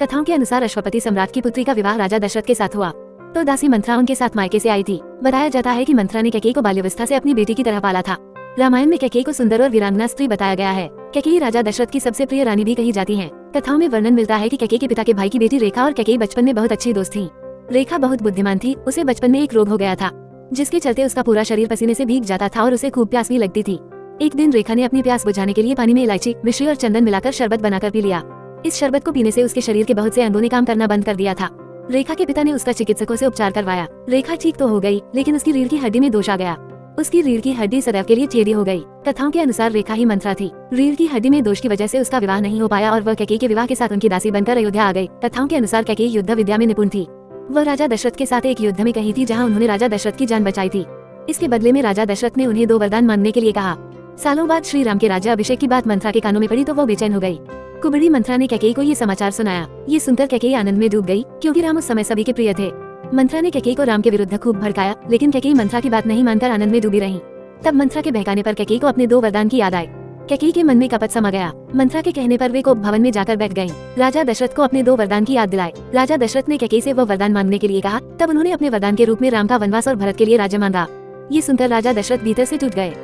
कथाओं के अनुसार अश्वपति सम्राट की पुत्री का विवाह राजा दशरथ के साथ हुआ तो दासी मंथरा उनके साथ मायके से आई थी। बताया जाता है कि मंथरा ने कैकेयी को बाल्यावस्था से अपनी बेटी की तरह पाला था। रामायण में कैकेयी को सुंदर और वीरांगना स्त्री बताया गया है। कैकेयी राजा दशरथ की सबसे प्रिय रानी भी कही जाती है। कथाओं में वर्णन मिलता है कि कैकेयी के पिता के भाई की बेटी रेखा और कैकेयी बचपन में बहुत अच्छी दोस्त थी। रेखा बहुत बुद्धिमान थी। उसे बचपन में एक रोग हो गया था जिसके चलते उसका पूरा शरीर पसीने से भीग जाता था और उसे खूब प्यास भी लगती थी। एक दिन रेखा ने अपनी प्यास बुझाने के लिए पानी में इलायची, मिश्री और चंदन मिलाकर शरबत बनाकर पी लिया। इस शरबत को पीने से उसके शरीर के बहुत से अंगों ने काम करना बंद कर दिया था। रेखा के पिता ने उसका चिकित्सकों से उपचार करवाया। रेखा ठीक तो हो गई, लेकिन उसकी रीढ़ की हड्डी में दोष आ गया। उसकी रीढ़ की हड्डी सदैव के लिए टेढ़ी हो गई। कथाओं के अनुसार रेखा ही मंथरा थी। रीढ़ की हड्डी में दोष की वजह से उसका विवाह नहीं हो पाया और वह कैकेयी के विवाह के साथ उनकी दासी बनकर अयोध्या आ गई। कथाओं के अनुसार कैकेयी युद्ध विद्या में निपुण थी। वह राजा दशरथ के साथ एक युद्ध में कही थी जहाँ उन्होंने राजा दशरथ की जान बचाई थी। इसके बदले में राजा दशरथ ने उन्हें 2 वरदान मांगने के लिए कहा। सालों बाद श्री राम के राज्य अभिषेक की बात मंथरा के कानों में पड़ी तो वो बेचैन हो गई। कुबड़ी मंथरा ने कैकेयी को ये समाचार सुनाया। ये सुनकर कैकेयी आनंद में डूब गई क्योंकि राम उस समय सभी के प्रिय थे। मंथरा ने कैकेयी को राम के विरुद्ध खूब भड़काया, लेकिन कैकेयी मंथरा की बात नहीं मानकर आनंद में डूबी रही। तब मंथरा के बहकाने पर कैकेयी को अपने 2 वरदान की याद आई। कैकेयी के मन में कपट समा गया। मंथरा के कहने पर वे कोप भवन में जाकर बैठ गयी। राजा दशरथ को अपने 2 वरदान की याद दिलाई। राजा दशरथ ने कैकेयी से वो वरदान मांगने के लिए कहा। तब उन्होंने अपने वरदान के रूप में राम का वनवास और भरत के लिए राज्य मांगा। ये सुनकर राजा दशरथ भीतर से टूट गए।